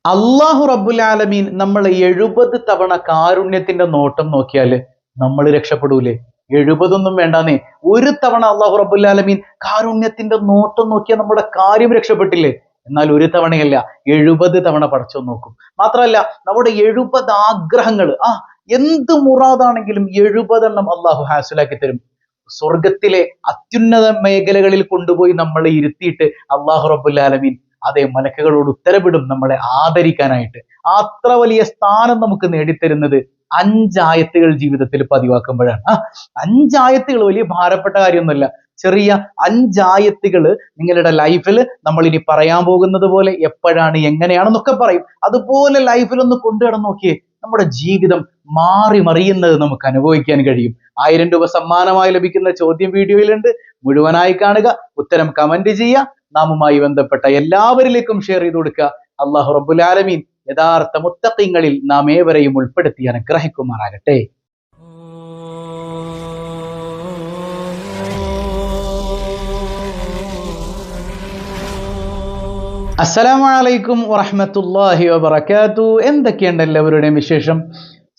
അള്ളാഹു റബ്ബുൽ ആലമീൻ നമ്മൾ 70 തവണ കാരുണ്യത്തിന്റെ നോട്ടം നോക്കിയാൽ നമ്മൾ രക്ഷപ്പെടൂലേ? 70 ഒന്നും വേണ്ടാന്നേ, ഒരു തവണ അള്ളാഹു റബ്ബുൽ ആലമീൻ കാരുണ്യത്തിന്റെ നോട്ടം നോക്കിയാൽ നമ്മുടെ കാര്യം രക്ഷപ്പെട്ടില്ലേ? എന്നാൽ ഒരു തവണയല്ല, 70 തവണ പടച്ചോൻ നോക്കും. മാത്രമല്ല, നമ്മുടെ 70 ആഗ്രഹങ്ങൾ, എന്ത് മുറാദാണെങ്കിലും 70 എണ്ണം അള്ളാഹു ഹാസിലാക്കി തരും. സ്വർഗത്തിലെ അത്യുന്നത മേഖലകളിൽ കൊണ്ടുപോയി നമ്മളെ ഇരുത്തിയിട്ട് അള്ളാഹു റബ്ബുൽ ആലമീൻ അതേ മലക്കുകളോട് ഉത്തരവിടും നമ്മളെ ആദരിക്കാനായിട്ട്. അത്ര വലിയ സ്ഥാനം നമുക്ക് നേടിത്തരുന്നത് 5 ആയത്തുകൾ ജീവിതത്തിൽ പതിവാക്കുമ്പോഴാണ്. 5 ആയത്തുകൾ വലിയ ഭാരപ്പെട്ട കാര്യമൊന്നുമല്ല. ചെറിയ 5 ആയത്തുകൾ നിങ്ങളുടെ ലൈഫിൽ നമ്മൾ ഇനി പറയാൻ പോകുന്നത് പോലെ എപ്പോഴാണ് എങ്ങനെയാണെന്നൊക്കെ പറയും. അതുപോലെ ലൈഫിൽ ഒന്ന് കൊണ്ടുവരാൻ നോക്കിയേ, നമ്മുടെ ജീവിതം മാറി മറിയുന്നത് നമുക്ക് അനുഭവിക്കാൻ കഴിയും. 1000 രൂപ സമ്മാനമായി ലഭിക്കുന്ന ചോദ്യം വീഡിയോയിലുണ്ട്. മുഴുവനായി കാണുക, ഉത്തരം കമന്റ് ചെയ്യുക, നാമുമായി ബന്ധപ്പെട്ട എല്ലാവരിലേക്കും ഷെയർ ചെയ്ത് കൊടുക്കുക. അല്ലാഹു റബ്ബുൽ ആലമീൻ യഥാർത്ഥ മുത്തഖീങ്ങളിൽ നാം ഏവരെയും ഉൾപ്പെടുത്തി അനുഗ്രഹിക്കുമാറാകട്ടെ. അസ്സലാമു അലൈക്കും വറഹ്മത്തുള്ളാഹി വബറകാതുഹു. എന്തൊക്കെയുണ്ട് എല്ലാവരുടെയും വിശേഷം?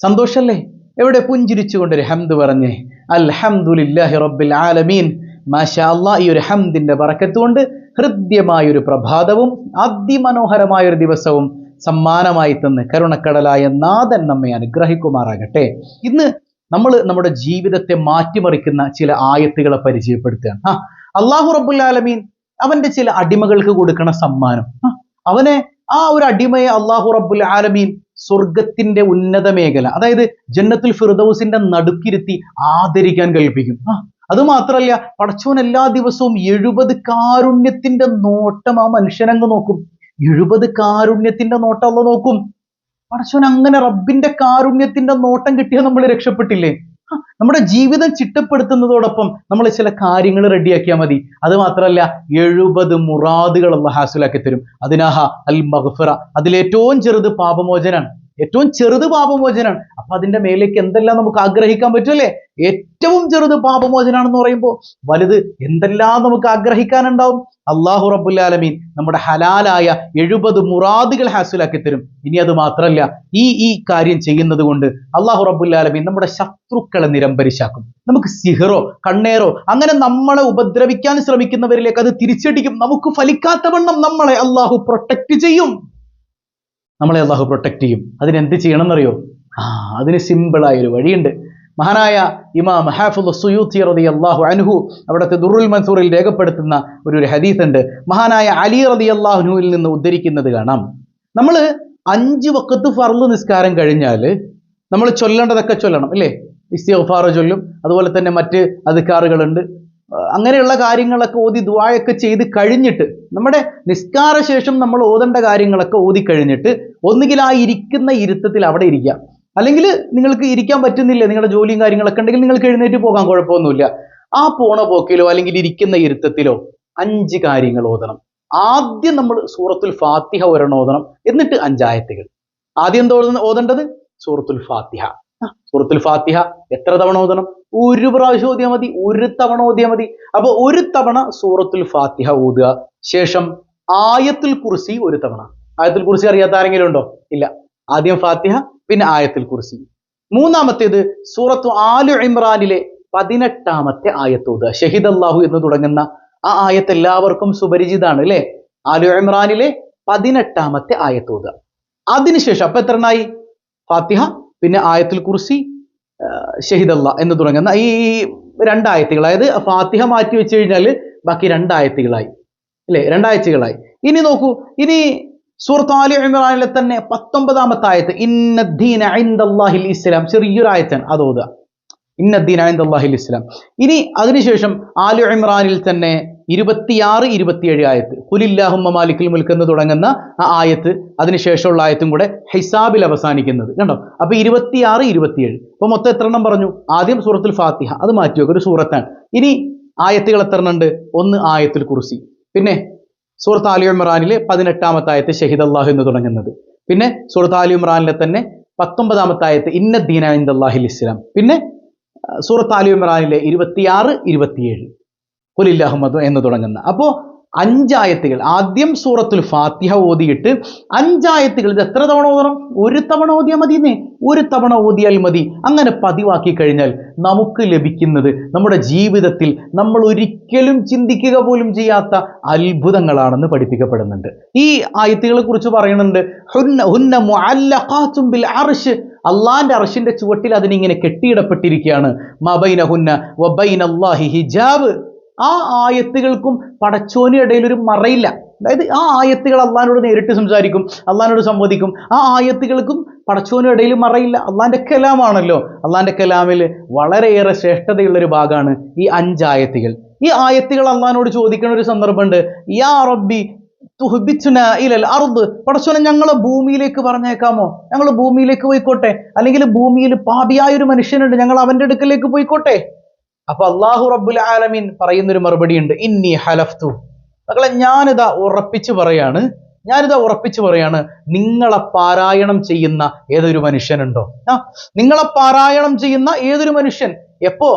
സന്തോഷല്ലേ? എവിടെ പുഞ്ചിരിച്ചുകൊണ്ടൊരു ഹംദ് പറഞ്ഞേ, അൽഹംദുലില്ലാഹി റബ്ബിൽ ആലമീൻ. മാഷാ അല്ലാഹ്. ഈ ഒരു ഹംദിന്റെ ബറക്കത്ത് കൊണ്ട് ഹൃദ്യമായൊരു പ്രഭാതവും അതിമനോഹരമായൊരു ദിവസവും സമ്മാനമായി തന്ന് കരുണക്കടലായ നാഥൻ നമ്മെ അനുഗ്രഹിക്കുമാറാകട്ടെ. ഇന്ന് നമ്മൾ നമ്മുടെ ജീവിതത്തെ മാറ്റിമറിക്കുന്ന ചില ആയത്തുകളെ പരിചയപ്പെടുത്തുകയാണ്. അല്ലാഹു റബ്ബുൽ ആലമീൻ അവന്റെ ചില അടിമകൾക്ക് കൊടുക്കണ സമ്മാനം. അവനെ ഒരു അടിമയെ അല്ലാഹു റബ്ബുൽ ആലമീൻ സ്വർഗത്തിന്റെ ഉന്നത മേഖല, അതായത് ജന്നത്തുൽ ഫിർദൗസിന്റെ നടുക്കിരുത്തി ആദരിക്കാൻ കൽപ്പിക്കും. അത് മാത്രല്ല, പടച്ചോൻ എല്ലാ ദിവസവും 70 കാരുണ്യത്തിന്റെ നോട്ടം ആ മനുഷ്യനങ്ങ് നോക്കും. 70 കാരുണ്യത്തിന്റെ നോട്ടം അള്ള നോക്കും. പടച്ചോൻ അങ്ങനെ റബ്ബിന്റെ കാരുണ്യത്തിന്റെ നോട്ടം കിട്ടിയാൽ നമ്മൾ രക്ഷപ്പെട്ടില്ലേ? നമ്മുടെ ജീവിതം ചിട്ടപ്പെടുത്തുന്നതോടൊപ്പം നമ്മൾ ചില കാര്യങ്ങൾ റെഡിയാക്കിയാൽ മതി. അത് മാത്രമല്ല, 70 മുറാദുകൾ അല്ലാഹു ഹാസിലാക്കി തരും. അതിനാഹ അൽ മഗ്ഫിറ, അതിലേറ്റവും ചെറുത് പാപമോചനാണ്. ഏറ്റവും ചെറുത് പാപമോചനാണ്. അപ്പൊ അതിന്റെ മേലേക്ക് എന്തെല്ലാം നമുക്ക് ആഗ്രഹിക്കാൻ പറ്റുമല്ലേ? ഏറ്റവും ചെറുത് പാപമോചനാണെന്ന് പറയുമ്പോൾ വലുത് എന്തെല്ലാം നമുക്ക് ആഗ്രഹിക്കാനുണ്ടാവും. അല്ലാഹു റബ്ബുൽ ആലമീൻ നമ്മുടെ ഹലാലായ 70 മുറാദുകൾ ഹാസിലാക്കി തരും. ഇനി അത് മാത്രമല്ല, ഈ കാര്യം ചെയ്യുന്നത് കൊണ്ട് അല്ലാഹു റബ്ബുൽ ആലമീൻ നമ്മുടെ ശത്രുക്കളെ നിരംബരിശാക്കും. നമുക്ക് സിഹറോ കണ്ണേറോ അങ്ങനെ നമ്മളെ ഉപദ്രവിക്കാൻ ശ്രമിക്കുന്നവരിലേക്ക് അത് തിരിച്ചടിക്കും. നമുക്ക് ഫലിക്കാത്തവണ്ണം നമ്മളെ അല്ലാഹു പ്രൊട്ടക്ട് ചെയ്യും. അതിനെന്ത് ചെയ്യണം എന്നറിയോ? അതിന് സിമ്പിളായൊരു വഴിയുണ്ട്. മഹാനായ ഇമാം ഹാഫിദ് സുയൂത്തി റളിയല്ലാഹു അൻഹു അവിടുത്തെ ദുറുൽ മൻസൂറിൽ രേഖപ്പെടുത്തുന്ന ഒരു ഹദീസ് ഉണ്ട്. മഹാനായ അലി റളിയല്ലാഹു അൻഹുവിൽ നിന്ന് ഉദ്ധരിക്കുന്നത് കാണാം. നമ്മൾ 5 വഖത്ത് ഫർള് നിസ്കാരം കഴിഞ്ഞാൽ നമ്മൾ ചൊല്ലേണ്ടതൊക്കെ ചൊല്ലണം, അല്ലേ? ഇസ്തിഗ്ഫാർ ചൊല്ലും, അതുപോലെ തന്നെ മറ്റ് അദ്കാറുകളുണ്ട്. അങ്ങനെയുള്ള കാര്യങ്ങളൊക്കെ ഓതി ദുആയൊക്കെ ചെയ്ത് കഴിഞ്ഞിട്ട് നമ്മുടെ നിസ്കാര ശേഷം നമ്മൾ ഓതേണ്ട കാര്യങ്ങളൊക്കെ ഓതി കഴിഞ്ഞിട്ട് ഒന്നുകിൽ ആ ഇരിക്കുന്ന ഇരുത്തത്തിൽ അവിടെ ഇരിക്കുക, അല്ലെങ്കിൽ നിങ്ങൾക്ക് ഇരിക്കാൻ പറ്റുന്നില്ല, നിങ്ങളുടെ ജോലിയും കാര്യങ്ങളൊക്കെ ഉണ്ടെങ്കിൽ നിങ്ങൾക്ക് എഴുന്നേറ്റ് പോകാൻ കുഴപ്പമൊന്നുമില്ല. ആ പോണ പോക്കിലോ അല്ലെങ്കിൽ ഇരിക്കുന്ന ഇരുത്തത്തിലോ 5 കാര്യങ്ങൾ ഓതണം. ആദ്യം നമ്മൾ സൂറത്തുൽ ഫാത്തിഹ ഒരെണ്ണം ഓതണം, എന്നിട്ട് 5 ആയത്തുകൾ. ആദ്യം എന്താ ഓതേണ്ടത്? സൂറത്തുൽ ഫാത്തിഹ. സൂറത്തുൽ ഫാത്തിഹ എത്ര തവണ ഓതണം? ഒരു പ്രാവശ്യം ഓതിയാൽ മതി, ഒരു തവണ ഓതിയാൽ മതി. അപ്പൊ ഒരു തവണ സൂറത്തുൽ ഫാത്തിഹ ഓതുക. ശേഷം ആയത്തുൽ കുർസി ഒരു തവണ. ആയത്തുൽ കുർസി അറിയാത്ത ആരെങ്കിലും ഉണ്ടോ? ഇല്ല. ആദ്യം ഫാത്തിഹ, പിന്നെ ആയത്തുൽ കുർസി. മൂന്നാമത്തേത് സൂറത്തു ആലു ഇമ്രാനിലെ 18ാമത്തെ ആയത്ത് ഓതുക. ഷഹിദല്ലാഹു എന്ന് തുടങ്ങുന്ന ആ ആയത്ത് എല്ലാവർക്കും സുപരിചിതാണ്, അല്ലേ? ആലു ഇമ്രാനിലെ 18ാമത്തെ ആയത്ത് ഓതുക. അതിനുശേഷം അപ്പൊ എത്രണ്ണായി? ഫാത്തിഹ, പിന്നെ ആയത്തുൽ കുർസി, ഷഹിദല്ലാ എന്ന് തുടങ്ങുന്ന ഈ 2 ആയത്തുകൾ. അതായത് ഫാത്തിഹ മാറ്റി വെച്ച് കഴിഞ്ഞാൽ ബാക്കി 2 ആയത്തുകളായി, അല്ലേ? 2 ആയത്തുകളായി. ഇനി നോക്കൂ, ഇനി സൂറത്ത് ആലി ഇമ്രാനിലെ തന്നെ 19ാമത്തെ ആയത്ത് ഇന്നദ്ദീന ഇൻദല്ലാഹിൽ ഇസ്ലാം, ചെറിയൊരു ആയത്താണ്, അത് ഓതുക. ഇന്നദ്ദീന ഇൻദല്ലാഹിൽ ഇസ്ലാം. ഇനി അതിനുശേഷം ആലി ഇമ്രാനിൽ തന്നെ 26, 27 ആയത്ത് ഖുലില്ലാഹുമ്മ മാലിക്കുൽ മുൽക്ക് എന്ന് തുടങ്ങുന്ന ആ ആയത്ത്, അതിനുശേഷമുള്ള ആയത്തും കൂടെ ഹിസാബിൽ അവസാനിക്കുന്നത് കണ്ടോ? അപ്പൊ 26, 27. അപ്പൊ മൊത്തം എത്ര എണ്ണം പറഞ്ഞു? ആദ്യം സൂറത്തുൽ ഫാത്തിഹ, അത് മാറ്റി വെക്കുക, ഒരു സൂറത്താണ്. ഇനി ആയത്തുകൾ എത്ര എണ്ണം ഉണ്ട്? 1 ആയത്തുൽ കുർസി, പിന്നെ സൂറത്ത് ആലി ഇമ്രാനിലെ 18ാമത്തെ ആയത്ത് ഷഹിദല്ലാഹു എന്ന് തുടങ്ങുന്നത്, പിന്നെ സൂറത്ത് ആലി ഇമ്രാനിലെ തന്നെ 19ാമത്തെ ആയത്ത് ഇന്നദ്ദീന ഇൻദല്ലാഹിൽ ഇസ്ലാം, പിന്നെ സൂറത്ത് ആലി ഇമ്രാനിലെ 26, 27 ഖുലില്ലാഹുമ്മ എന്ന് തുടങ്ങുന്ന. അപ്പോ 5 ആദ്യം സൂറത്തുൽ ഫാത്തിഹ ഓതിയിട്ട് 5 ഇത് എത്ര തവണ ഓതണം? ഒരു തവണ ഓതിയാൽ മതിയെന്നേ, ഒരു തവണ ഓതിയാൽ മതി. അങ്ങനെ പതിവാക്കി കഴിഞ്ഞാൽ നമുക്ക് ലഭിക്കുന്നത് നമ്മുടെ ജീവിതത്തിൽ നമ്മൾ ഒരിക്കലും ചിന്തിക്കുക പോലും ചെയ്യാത്ത അത്ഭുതങ്ങളാണെന്ന് പഠിപ്പിക്കപ്പെടുന്നുണ്ട്. ഈ ആയത്തുകളെ കുറിച്ച് പറയുന്നുണ്ട്, ഹുന്ന മുഅല്ലഖാതും ബിൽ അർശ്, അള്ളാന്റെ അർശിന്റെ ചുവട്ടിൽ അതിനിങ്ങനെ കെട്ടിയിടപ്പെട്ടിരിക്കുകയാണ്. മബൈന ഹുന്ന വബൈനല്ലാഹി ഹിജാബ്, ആ ആയത്തുകൾക്കും പടച്ചോനും ഇടയിൽ ഒരു മറയില്ല. അതായത് ആ ആയത്തുകൾ അള്ളാഹിനോട് നേരിട്ട് സംസാരിക്കും, അള്ളാഹിനോട് സംവദിക്കും. ആ ആയത്തുകൾക്കും പടച്ചോനും ഇടയിൽ മറയില്ല. അള്ളാഹിന്റെ കലാമാണല്ലോ. അള്ളാഹിന്റെ കലാമിൽ വളരെയേറെ ശ്രേഷ്ഠതയുള്ളൊരു ഭാഗമാണ് ഈ 5 ആയത്തുകൾ. ഈ ആയത്തുകൾ അള്ളാഹിനോട് ചോദിക്കുന്ന ഒരു സന്ദർഭമുണ്ട്, യാ റബ്ബി തുഹ്ബിത്നാ ഇലൽ അർദ്, പടച്ചോനെ ഞങ്ങളെ ഭൂമിയിലേക്ക് പറഞ്ഞേക്കാമോ? ഞങ്ങൾ ഭൂമിയിലേക്ക് പോയിക്കോട്ടെ. അല്ലെങ്കിൽ ഭൂമിയിൽ പാപിയായ ഒരു മനുഷ്യനുണ്ട്, ഞങ്ങൾ അവന്റെ അടുക്കലേക്ക് പോയിക്കോട്ടെ. അപ്പൊ അല്ലാഹു റബ്ബുൽ ആലമീൻ പറയുന്നൊരു മറുപടി ഉണ്ട്, ഇന്നി ഹലഫ്തു, മക്കളെ ഞാനിതാ ഉറപ്പിച്ചു പറയാണ്, നിങ്ങളെ പാരായണം ചെയ്യുന്ന ഏതൊരു മനുഷ്യനുണ്ടോ, നിങ്ങളെ പാരായണം ചെയ്യുന്ന ഏതൊരു മനുഷ്യൻ, എപ്പോ?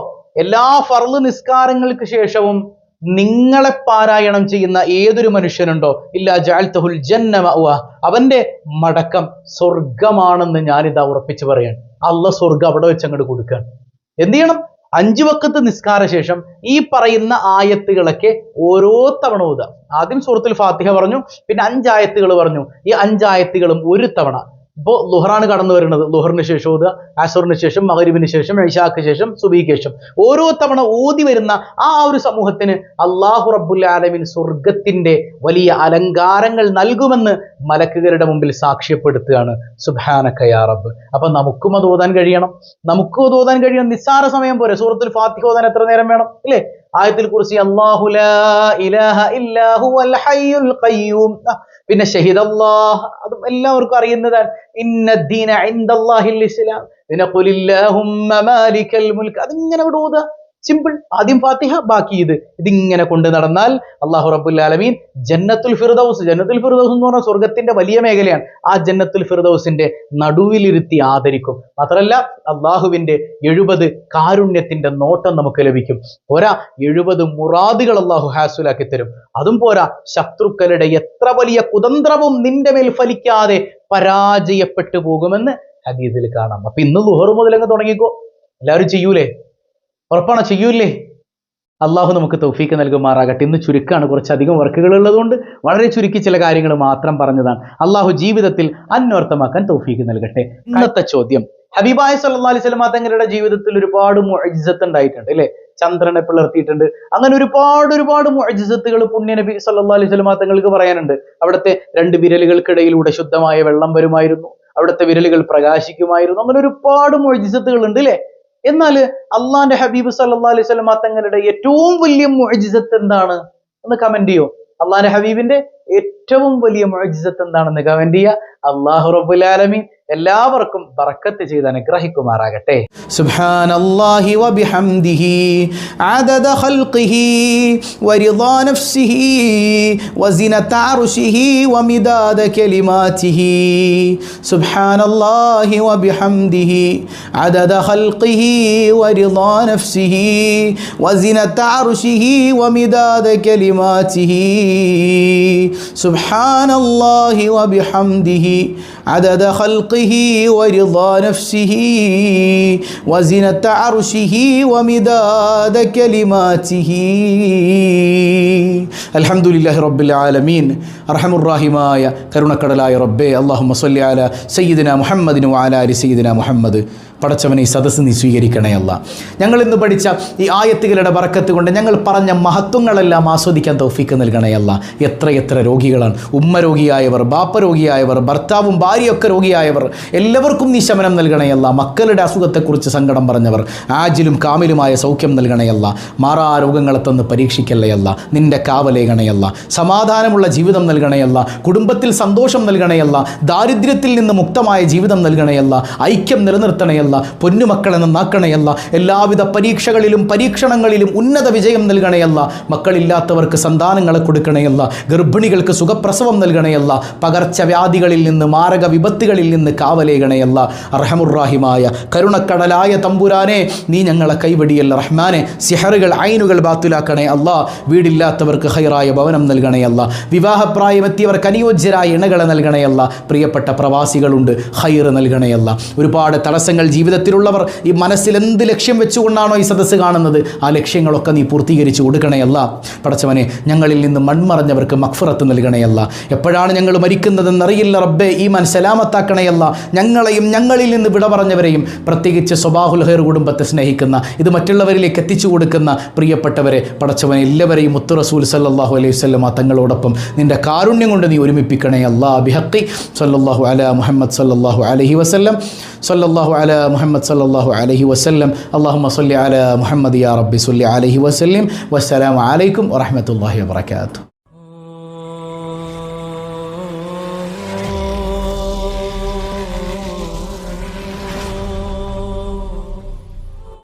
എല്ലാ ഫർള് നിസ്കാരങ്ങൾക്ക് ശേഷവും നിങ്ങളെ പാരായണം ചെയ്യുന്ന ഏതൊരു മനുഷ്യനുണ്ടോ, ഇല്ലാ ജഅൽതുൽ ജന്ന മഅവ, അവന്റെ മടക്കം സ്വർഗമാണെന്ന് ഞാനിതാ ഉറപ്പിച്ചു പറയാണ്. അല്ലാഹ് സ്വർഗം അവിടെ വെച്ച് അങ്ങോട്ട് കൊടുക്കുകയാണ്. എന്ത് ചെയ്യണം? 5 വഖത്ത് നിസ്കാര ശേഷം ഈ പറയുന്ന ആയത്തുകളൊക്കെ ഓരോ തവണ ഓതുക. ആദ്യം സൂറത്തുൽ ഫാത്തിഹ പറഞ്ഞു, പിന്നെ 5 ആയത്തുകൾ പറഞ്ഞു. ഈ 5 ആയത്തുകളും ഒരു തവണ. ഇപ്പോൾ ലുഹറാണ് കടന്നു വരുന്നത്, ലുഹറിന് ശേഷം ഓതുക, അസറിന് ശേഷം, മഗ്രിബിന് ശേഷം, ഇശാക്ക് ശേഷം, സുബഹിക്ക് ശേഷം, ഓരോ തവണ ഓതി വരുന്ന ആ ഒരു സമൂഹത്തിന് അല്ലാഹു റബ്ബുൽ ആലമീൻ സ്വർഗത്തിന്റെ വലിയ അലങ്കാരങ്ങൾ നൽകുമെന്ന് മലക്കുകളുടെ മുമ്പിൽ സാക്ഷ്യപ്പെടുത്തുകയാണ്. സുബ്ഹാനക യാ റബ്ബ്. അപ്പൊ നമുക്കും അത് ഓതാൻ കഴിയണം, നിസ്സാര സമയം പോരെ. സൂറത്തുൽ ഫാത്തിഹ ഓതാൻ എത്ര നേരം വേണം ഇല്ലേ? ആയത്തുൽ കുർസി, അല്ലാഹു ലാ ഇലാഹ ഇല്ലാ ഹുവൽ ഹയ്യുൽ ഖയ്യൂം, പിന്നെ ഷഹിദല്ലാഹ്, അതും എല്ലാവർക്കും അറിയുന്നതാണ്. ഇന്നദ്ദീന ഇൻദല്ലാഹിൽ ഇസ്ലാം, പിന്നെ ഖുലില്ലാഹുമ്മ മാലിക്കൽ മുൽക്ക്, അതിങ്ങനെ അവിടെ ഓതുക. സിമ്പിൾ. ആദ്യം ഫാത്തിഹ, ബാക്കി ഇതിങ്ങനെ കൊണ്ട് നടന്നാൽ അല്ലാഹു റബ്ബുൽ ആലമീൻ ജന്നത്തുൽ ഫിർദൗസ് എന്ന് പറഞ്ഞാൽ സ്വർഗത്തിന്റെ വലിയ മേഖലയാണ്. ആ ജന്നത്തുൽ ഫിർദൗസിന്റെ നടുവിലിരുത്തി ആദരിക്കും. മാത്രമല്ല അള്ളാഹുവിന്റെ 70 കാരുണ്യത്തിന്റെ നോട്ടം നമുക്ക് ലഭിക്കും. പോരാ, 70 മുറാദുകൾ അള്ളാഹു ഹാസുലാക്കി തരും. അതും പോരാ, ശത്രുക്കളുടെ എത്ര വലിയ കുതന്ത്രവും നിന്റെ മേൽ ഫലിക്കാതെ പരാജയപ്പെട്ടു പോകുമെന്ന് ഹദീസിൽ കാണാം. അപ്പൊ ഇന്ന് ളുഹർ മുതലങ്ങ് തുടങ്ങിക്കോ. എല്ലാവരും ചെയ്യൂലേ? ഉറപ്പാണോ? ചെയ്യൂല്ലേ? അള്ളാഹു നമുക്ക് തൗഫീക്ക് നൽകുമാറാകട്ടെ. ഇന്ന് ചുരുക്കമാണ്, കുറച്ചധികം വർക്കുകൾ ഉള്ളതുകൊണ്ട് വളരെ ചുരുക്കി ചില കാര്യങ്ങൾ മാത്രം പറഞ്ഞതാണ്. അള്ളാഹു ജീവിതത്തിൽ അന്വർത്ഥമാക്കാൻ തൗഫീക്ക് നൽകട്ടെ. ഇന്നത്തെ ചോദ്യം, ഹബീബായ സല്ലല്ലാഹു അലൈഹി വസല്ലം തങ്ങളുടെ ജീവിതത്തിൽ ഒരുപാട് മുഅ്ജിസത്ത് ഉണ്ടായിട്ടുണ്ട് അല്ലെ? ചന്ദ്രനെ പിളർത്തിയിട്ടുണ്ട്. അങ്ങനെ ഒരുപാട് മുഅ്ജിസത്തുകൾ പുണ്യ നബി സല്ലല്ലാഹു അലൈഹി വസല്ലം തങ്ങൾക്ക് പറയാനുണ്ട്. അവിടുത്തെ 2 വിരലുകൾക്കിടയിലൂടെ ശുദ്ധമായ വെള്ളം വരുമായിരുന്നു, അവിടുത്തെ വിരലുകൾ പ്രകാശിക്കുമായിരുന്നു. അങ്ങനെ ഒരുപാട് മുഅ്ജിസത്തുകൾ ഉണ്ട് അല്ലെ? എന്നാൽ അള്ളാന്റെ ഹബീബ് സല്ലല്ലാഹു അലൈഹി വസല്ലം തങ്ങളുടെ ഏറ്റവും വലിയ മുഅ്ജിസത്ത് എന്താണ് എന്ന് കമന്റ് ചെയ്യോ? അള്ളാന്റെ ഹബീബിന്റെ ഏറ്റവും വലിയ മുഅ്ജിസത്ത് എന്താണെന്ന് കമന്റ് ചെയ്യുക. അല്ലാഹു റബ്ബുൽ ആലമീൻ എല്ലാവർക്കും ബറക്കത്ത് ചെയ്ത് അനുഗ്രഹിക്കുമാറാകട്ടെ. സുബ്ഹാനല്ലാഹി വബിഹംദിഹി അദദ ഖൽഖിഹി വരിദാ നഫ്സിഹി വസിനത അർശിഹി വമിദാദ കലിമാതിഹി. സുബ്ഹാനല്ലാഹി വബിഹംദിhi അദദ ഖൽഖിഹി വരിദാ നഫ്സിഹി വസിനത അർശിഹി വമിദാദ കലിമാതിഹി. സുബ്ഹാനല്ലാഹി വബിഹംദിhi عدد خلقه ورضا نفسه وزنة عرشه ومداد كلماته. الحمد لله رب العالمين أرحم الراحماയ കരുണക്കടലായ റബ്ബേ, اللهم صل على سيدنا محمد وعلى آل سيدنا محمد. പടച്ചവനെ ഈ സദസ്സ് നീ സ്വീകരിക്കണേ അല്ല. ഞങ്ങൾ ഇന്ന് പഠിച്ച ഈ ആയത്തുകളുടെ ബറക്കത്ത് കൊണ്ട് ഞങ്ങൾ പറഞ്ഞ മഹത്വങ്ങളെല്ലാം ആസ്വദിക്കാൻ തൗഫീക്ക് നൽകണേ അല്ല. എത്ര രോഗികളാണ്, ഉമ്മ രോഗിയായവർ, ബാപ്പ രോഗിയായവർ, ഭർത്താവും ഭാര്യയൊക്കെ രോഗിയായവർ, എല്ലാവർക്കും നീ ശമനം നൽകണേ അല്ല. മക്കളുടെ അസുഖത്തെക്കുറിച്ച് സങ്കടം പറഞ്ഞവർ ആജിലും കാമിലുമായ സൗഖ്യം നൽകണേ അല്ല. മാറാ രോഗങ്ങളെ തന്ന് പരീക്ഷിക്കല്ലേ അല്ല. നിന്റെ കാവലേകണേ അല്ല. സമാധാനമുള്ള ജീവിതം നൽകണേ അല്ല. കുടുംബത്തിൽ സന്തോഷം നൽകണേ അല്ല. ദാരിദ്ര്യത്തിൽ നിന്ന് മുക്തമായ ജീവിതം നൽകണേ അല്ല. ഐക്യം നിലനിർത്തണേ അല്ല. പൊന്നുമക്കളെ നന്നാക്കണയല്ല, എല്ലാവിധ പരീക്ഷകളിലും പരീക്ഷണങ്ങളിലും ഉന്നത വിജയം നൽകണയല്ല, മക്കളില്ലാത്തവർക്ക് സന്താനങ്ങളെ കൊടുക്കണയല്ല, ഗർഭിണികൾക്ക് സുഖപ്രസവം നൽകണയല്ല, പകർച്ചവ്യാധികളിൽ നിന്ന് മാരക വിപത്തുകളിൽ നിന്ന് കാവലേകണയല്ല. അർഹമുറാഹിമായ കരുണക്കടലായ തമ്പുരാനെ, നീ ഞങ്ങളെ കൈവടിയല്ല റഹ്മാനെ. സിഹറുകൾ ഐനുകൾ ബാത്തുലാക്കണേ അല്ലാ. വീടില്ലാത്തവർക്ക് ഹൈറായ ഭവനം നൽകണയല്ല, വിവാഹപ്രായമെത്തിയവർക്ക് അനുയോജ്യരായ ഇണകളെ നൽകണയല്ല. പ്രിയപ്പെട്ട പ്രവാസികളുണ്ട്, ഹൈറ് നൽകണയല്ല. ഒരുപാട് തടസ്സങ്ങൾ ജീവിതത്തിലുള്ളവർ ഈ മനസ്സിൽ എന്ത് ലക്ഷ്യം വെച്ചുകൊണ്ടാണോ ഈ സദസ്സ് കാണുന്നത്, ആ ലക്ഷ്യങ്ങളൊക്കെ നീ പൂർത്തീകരിച്ചു കൊടുക്കണയല്ല. പടച്ചവനെ, ഞങ്ങളിൽ നിന്ന് മൺമറഞ്ഞവർക്ക് മഗ്ഫിറത്ത് നൽകണയല്ല. എപ്പോഴാണ് ഞങ്ങൾ മരിക്കുന്നതെന്നറിയില്ല റബ്ബേ, ഈമാൻ സലാമത്താക്കണയല്ല. ഞങ്ങളെയും ഞങ്ങളിൽ നിന്ന് വിട പറഞ്ഞവരെയും, പ്രത്യേകിച്ച് സ്വബാഹുൽ ഖൈർ കുടുംബത്തെ സ്നേഹിക്കുന്ന, ഇത് മറ്റുള്ളവരിലേക്ക് എത്തിച്ചു കൊടുക്കുന്ന പ്രിയപ്പെട്ടവരെ പടച്ചവനെ എല്ലാവരെയും മുത്തു റസൂൽ സല്ലല്ലാഹു അലൈഹി വസല്ലമ തങ്ങളോടൊപ്പം നിൻ്റെ കാരുണ്യം കൊണ്ട് നീ ഒരുമിപ്പിക്കണേ അല്ലാ. ബിഹഖി സല്ലല്ലാഹു അലാ മുഹമ്മദ് സല്ലല്ലാഹു അലൈഹി വസല്ലം, സല്ലല്ലാഹു അലാ മുഹമ്മദ് സല്ലല്ലാഹു അലൈഹി വസല്ലം. അല്ലാഹുമ്മ സ്വല്ലി അലാ മുഹമ്മദ് യാ റബ്ബി സ്വല്ലി അലൈഹി വസല്ലം. വസ്സലാമു അലൈക്കും വറഹ്മത്തുള്ളാഹി വബറകാതുഹു.